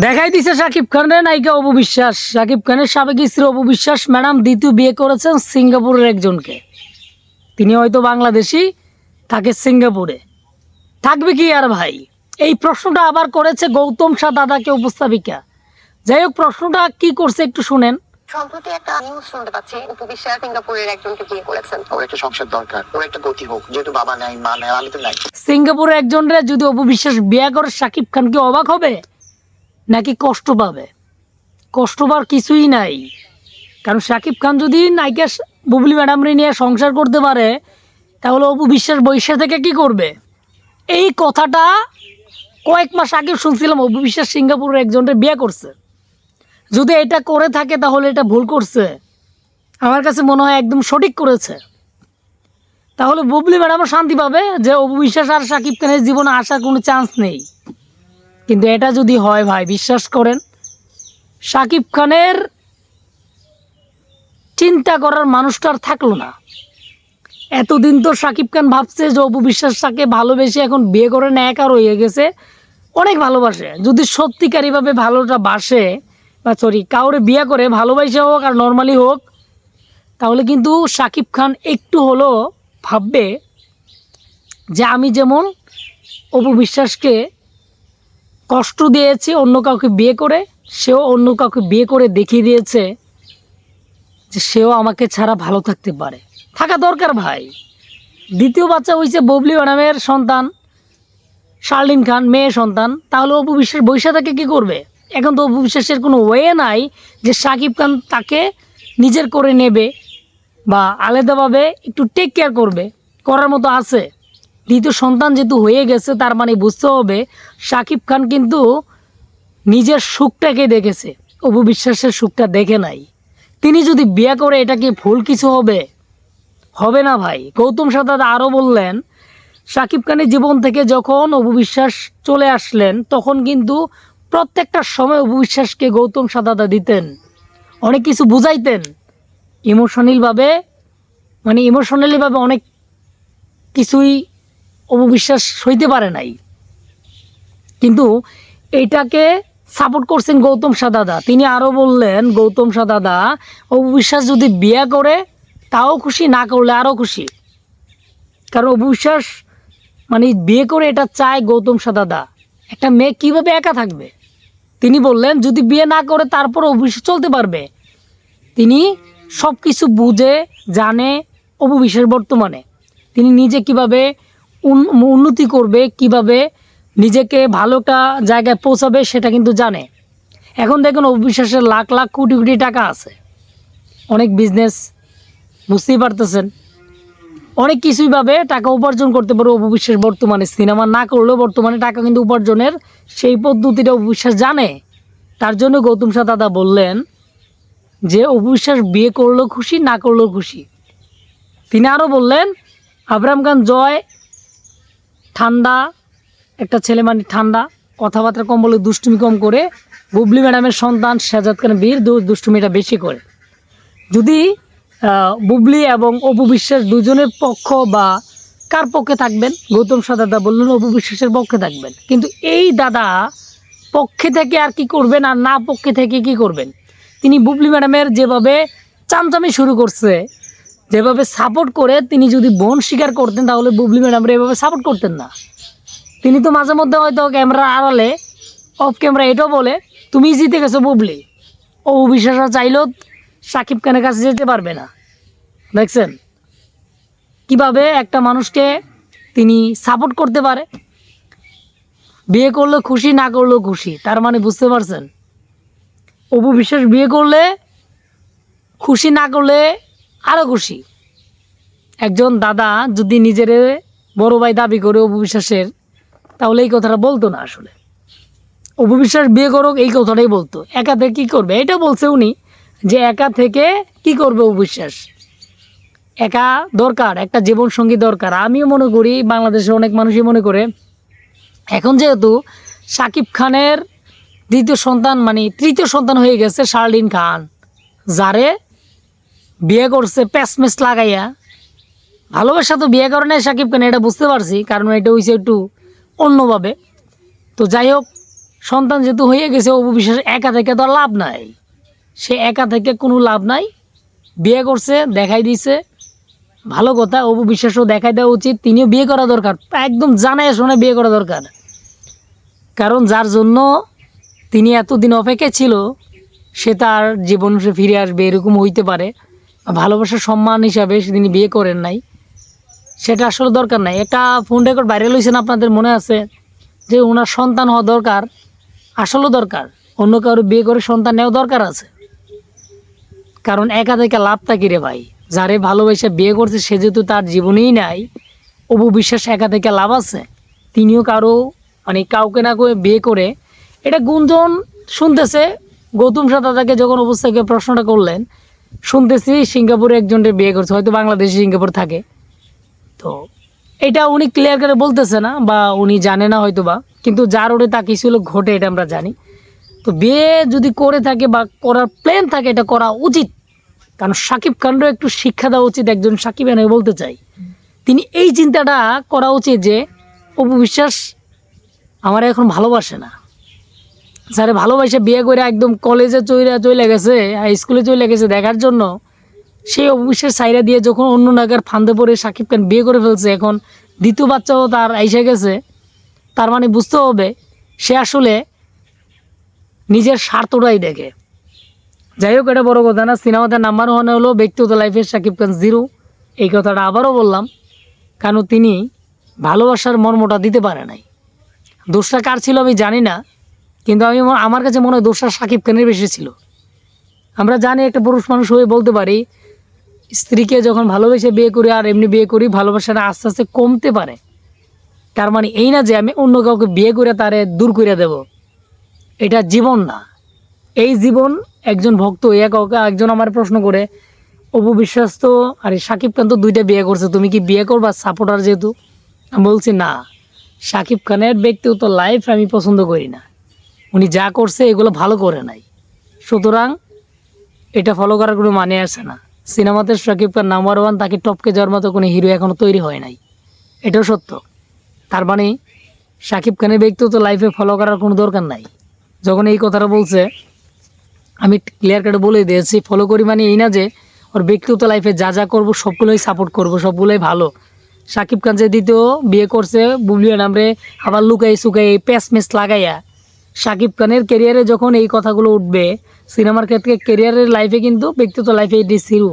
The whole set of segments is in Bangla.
দেখাই দিছে শাকিব খানের নায়িকা অপু বিশ্বাস। শাকিব খানের সাবেক স্ত্রী অপু বিশ্বাস ম্যাডাম দ্বিতীয় বিয়ে করেছেন সিঙ্গাপুরের একজনকে। তিনি হয়তো বাংলাদেশি, থাকে সিঙ্গাপুরে। থাকবে কি আর ভাই? এই প্রশ্নটা আবার করেছে গৌতম শাহ দাদাকে উপস্থাপিকা। যাই হোক, প্রশ্নটা কি করছে একটু শুনেন। সম্প্রতি একটা নিউজ শুনতে পাচ্ছি অপু বিশ্বাস সিঙ্গাপুরের একজনকে বিয়ে করেছেন। ওর একটা সংসার দরকার, ওর একটা গতি হোক, যেহেতু বাবা নাই মা নাই, আমি তো নাই। সিঙ্গাপুরের একজনরে যদি অপু বিশ্বাস বিয়ে করে, শাকিব খান কি অবাক হবে নাকি কষ্ট পাবে? কষ্ট পাওয়ার কিছুই নাই। কারণ শাকিব খান যদি নায়িকা বুবলি ম্যাডামরে নিয়ে সংসার করতে পারে, তাহলে অপু বিশ্বাস বৈশা থেকে কি করবে? এই কথাটা কয়েক মাস আগে শুনছিলাম অপু বিশ্বাস সিঙ্গাপুরের একজনকে বিয়ে করছে। যদি এটা করে থাকে তাহলে এটা ভুল করছে। আমার কাছে মনে হয় একদম সঠিক করেছে। তাহলে বুবলি ম্যাডামও শান্তি পাবে যে অপু বিশ্বাস আর শাকিব খানের জীবনে আসার কোনো চান্স নেই। কিন্তু এটা যদি হয় ভাই, বিশ্বাস করেন, শাকিব খানের চিন্তা করার মানুষটা আর থাকলো না। এতদিন তো শাকিব খান ভাবছে যে অপু বিশ্বাস তাকে ভালোবেসে এখন বিয়ে করে না, একা রয়ে গেছে। অনেক ভালোবাসে, যদি সত্যিকারীভাবে ভালোটা বাসে বা কাউরে বিয়ে করে, ভালোবাসে হোক আর নর্মালি হোক, তাহলে কিন্তু শাকিব খান একটু হলো ভাববে যে আমি যেমন অপু বিশ্বাসকে কষ্ট দিয়েছি অন্য কাউকে বিয়ে করে, সেও অন্য কাউকে বিয়ে করে দেখিয়ে দিয়েছে যে সেও আমাকে ছাড়া ভালো থাকতে পারে। থাকা দরকার ভাই। দ্বিতীয় বাচ্চা হয়েছে বুবলি ম্যাডামের সন্তান শার্লিন খান, মেয়ে সন্তান। তাহলে অপু বিশ্বাস বৈশা থেকে কী করবে? এখন তো অপু বিশ্বাসের কোনো ওয়ে নাই যে শাকিব খান তাকে নিজের করে নেবে বা আলাদাভাবে একটু টেক কেয়ার করবে, করার মতো আছে। দ্বিতীয় সন্তান যেহেতু হয়ে গেছে, তার মানে বুঝতে হবে শাকিব খান কিন্তু নিজের সুখটাকে দেখেছে, অপু বিশ্বাসের সুখটা দেখে নাই। তিনি যদি বিয়ে করে, এটা কি ভুল কিছু হবে? হবে না ভাই। গৌতম শাহ দাদা আরও বললেন, শাকিব খানের জীবন থেকে যখন অপু বিশ্বাস চলে আসলেন, তখন কিন্তু প্রত্যেকটা সময় অপু বিশ্বাসকে গৌতম শাহ দাদা দিতেন, অনেক কিছু বুঝাইতেন ইমোশনালিভাবে অনেক কিছুই অপু বিশ্বাস সইতে পারে নাই। কিন্তু এইটাকে সাপোর্ট করছেন গৌতম শাহ দাদা। তিনি আরও বললেন, গৌতম শাহ দাদা, অপু বিশ্বাস যদি বিয়ে করে তাও খুশি, না করলে আরও খুশি। কারণ অপু বিশ্বাস বিয়ে করে এটা চায় গৌতম শাহ দাদা। একটা মেয়ে কীভাবে একা থাকবে? তিনি বললেন যদি বিয়ে না করে তারপর অপু বিশ্বাস চলতে পারবে। তিনি সব কিছু বুঝে জানে অপু বিশ্বাস বর্তমানে। তিনি নিজে কিভাবে উন্নতি করবে, কিভাবে নিজেকে ভালো একটা জায়গায় পৌঁছাবে, সেটা কিন্তু জানে। এখন দেখুন অপু বিশ্বাসের লাখ লাখ কোটি কোটি টাকা আছে, অনেক বিজনেস, বুঝতেই পারতেছেন, অনেক কিছুইভাবে টাকা উপার্জন করতে পারে অপু বিশ্বাস বর্তমানে। সিনেমা না করলেও বর্তমানে টাকা কিন্তু উপার্জনের সেই পদ্ধতিটা অপু বিশ্বাস জানে। তার জন্য গৌতম শাহ দাদা বললেন যে অপু বিশ্বাস বিয়ে করলেও খুশি, না করলেও খুশি। তিনি আরও বললেন, আবরাম খান জয় ঠান্ডা একটা ছেলে, ঠান্ডা, কথাবার্তা কম বলে, দুষ্টুমি কম করে। বুবলি ম্যাডামের সন্তান শাহজাদ খান বীর দুষ্টুমিটা বেশি করে। যদি বুবলি এবং অপু বিশ্বাস দুজনের পক্ষ বা কার পক্ষে থাকবেন? গৌতম শাহ দাদা বললেন অপু বিশ্বাসের পক্ষে থাকবেন। কিন্তু এই দাদা পক্ষে থেকে আর কি করবেন, আর না পক্ষে থেকে কি করবেন? তিনি বুবলি ম্যাডামের যেভাবে চামচামি শুরু করছে, যেভাবে সাপোর্ট করে, তিনি যদি বোন স্বীকার করতেন তাহলে বুবলি ম্যাডামের এভাবে সাপোর্ট করতেন না। তিনি তো মাঝে মধ্যে হয়তো ক্যামেরার আড়ালে অফ ক্যামেরা এটাও বলে, তুমি জিতে গেছো বুবলি, অপু বিশ্বাস চাইলেও শাকিব খানের কাছে যেতে পারবে না। দেখছেন কিভাবে একটা মানুষকে তিনি সাপোর্ট করতে পারে? বিয়ে করলে খুশি, না করলেও খুশি। তার মানে বুঝতে পারছেন, অপু বিশ্বাস বিয়ে করলে খুশি, না করলে আরও খুশি। একজন দাদা যদি নিজের বড় ভাই দাবি করে অপু বিশ্বাসের, তাহলে এই কথাটা বলতো না। আসলে অপু বিশ্বাস বিয়ে করুক এই কথাটাই বলতো। একা থেকে কী করবে? এটা বলছে উনি যে একা থেকে কি করবে অপু বিশ্বাস। একা দরকার, একটা জীবনসঙ্গী দরকার। আমিও মনে করি, বাংলাদেশের অনেক মানুষই মনে করে, এখন যেহেতু শাকিব খানের দ্বিতীয় সন্তান তৃতীয় সন্তান হয়ে গেছে শার্লিন খান, যারে বিয়ে করছে প্যাচমেচ লাগাইয়া। ভালোবাসা তো বিয়ে করে নাই শাকিব খান, এটা বুঝতে পারছি, কারণ এটা হয়েছে একটু অন্যভাবে। তো যাই হোক, সন্তান যেহেতু হয়ে গেছে, অপু বিশ্বাস একা থেকে তো আর লাভ নাই, সে একা থেকে কোনো লাভ নাই, বিয়ে করছে, দেখাই দিছে, ভালো কথা। অপু বিশ্বাসও দেখাই দেওয়া উচিত, তিনিও বিয়ে করা দরকার, একদম জানায় শুনে বিয়ে করা দরকার। কারণ যার জন্য তিনি এতদিন অপেক্ষায় ছিল, সে তার জীবন সে ফিরে আসবে এরকম হইতে পারে, ভালোবাসার সম্মান হিসাবে তিনি বিয়ে করেন নাই, সেটা আসলে দরকার নাই। একটা ফোন রেকর্ড ভাইরাল হয়েছে না, আপনাদের মনে আছে যে ওনার সন্তান হওয়া দরকার, আসলেও দরকার, অন্য কারো বিয়ে করে সন্তান নেওয়া দরকার আছে। কারণ একা থেকে লাভটা কি রে ভাই, যারে ভালোবেসে বিয়ে করছে সে যেহেতু তার জীবনেই নাই, অপু বিশ্বাস একা থেকে লাভ আছে? তিনিও কারো মানে কাউকে না করে বিয়ে করে, এটা গুঞ্জন শুনতেছে। গৌতম সাদাতাকে যখন অবস্থাকে প্রশ্নটা করলেন, শুনতেছি সিঙ্গাপুরে একজনের বিয়ে করছে, হয়তো বাংলাদেশে সিঙ্গাপুর থাকে। তো এটা উনি ক্লিয়ার করে বলতেছে না, বা উনি জানে না হয়তো বা, কিন্তু যার ওরে তা কিছু হলো ঘটে এটা আমরা জানি। তো বিয়ে যদি করে থাকে বা করার প্ল্যান থাকে, এটা করা উচিত। কারণ সাকিব খানরও একটু শিক্ষা দেওয়া উচিত, একজন সাকিব আমি বলতে চাই, তিনি এই চিন্তাটা করা উচিত যে অপু বিশ্বাস আমার এখন ভালোবাসে না, যারে ভালোবাসে বিয়ে করে একদম কলেজে চলে গেছে, হাই স্কুলে চলে গেছে দেখার জন্য, সেই অপু বিশ্বাস সাইরা দিয়ে যখন অন্য নাগার ফান্দে পড়ে সাকিব খান বিয়ে করে ফেলছে, এখন দ্বিতীয় বাচ্চাও তার আইসে গেছে, তার মানে বুঝতে হবে সে আসলে নিজের স্বার্থটাই দেখে। যাই হোক, এটা বড় কথা না, সিনেমাতে নাম্বার ওয়ানে হলো, ব্যক্তিগত লাইফে সাকিব খান জিরো, এই কথাটা আবারও বললাম। কারণ তিনি ভালোবাসার মর্মটা দিতে পারে নাই। দোষটা কার ছিল আমি জানি না, কিন্তু আমার কাছে মনে হয় দোষটা সাকিব খানের বেশি ছিল। আমরা জানি একটা পুরুষ মানুষ হয়ে বলতে পারি, স্ত্রীকে যখন ভালোবেসে বিয়ে করি আর এমনি বিয়ে করি, ভালোবাসাটা আস্তে আস্তে কমতে পারে। তার মানে এই না যে আমি অন্য কাউকে বিয়ে করে তারে দূর করে দেব, এটা জীবন না। এই জীবন একজন ভক্ত একজন আমার প্রশ্ন করে, অপু বিশ্বাস তো আরে সাকিব খান তো 2টা বিয়ে করছে, তুমি কি বিয়ে করবা সাপোর্টার যেহেতু? আমি বলছি না, সাকিব খানের ব্যক্তিগত লাইফ আমি পছন্দ করি না, উনি যা করছে এগুলো ভালো করে নাই, সুতরাং এটা ফলো করার কোনো মানে আসে না। সিনেমাতে সাকিব খান নাম্বার ওয়ান, তাকে টপকে যাওয়ার মতো কোনো হিরো এখনও তৈরি হয় নাই, এটাও সত্য। তার মানে সাকিব খানের ব্যক্তিগত লাইফে ফলো করার কোনো দরকার নাই। যখন এই কথাটা বলছে, আমি ক্লিয়ার কাটে বলে দিয়েছি, ফলো করি মানে এই না যে ওর ব্যক্তিগত লাইফে যা যা করবো সবগুলোই সাপোর্ট করব, সবগুলোই ভালো। সাকিব খান যে দ্বিতীয় বিয়ে করছে বুবলিয়া নামরে, আবার লুকাই সুকাই প্যাচ ম্যাচ লাগাইয়া, সাকিব খানের কেরিয়ারে যখন এই কথাগুলো উঠবে, সিনেমার ক্ষেত্রে কেরিয়ারের লাইফে কিন্তু ব্যক্তিগত লাইফে এটি জিরো,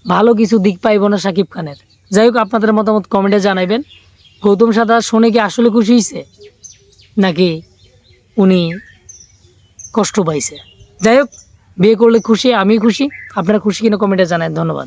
ভালো কিছু দিক পাইব না সাকিব খানের। যাই হোক, আপনাদের মতামত কমেন্টে জানাবেন। গৌতম সাদা শুনে কি আসলে খুশি হয়েছে, নাকি উনি কষ্ট পাইছে? যাই হোক, বিয়ে করলে খুশি, আমি খুশি, আপনারা খুশি কিনা কমেন্টে জানান। ধন্যবাদ।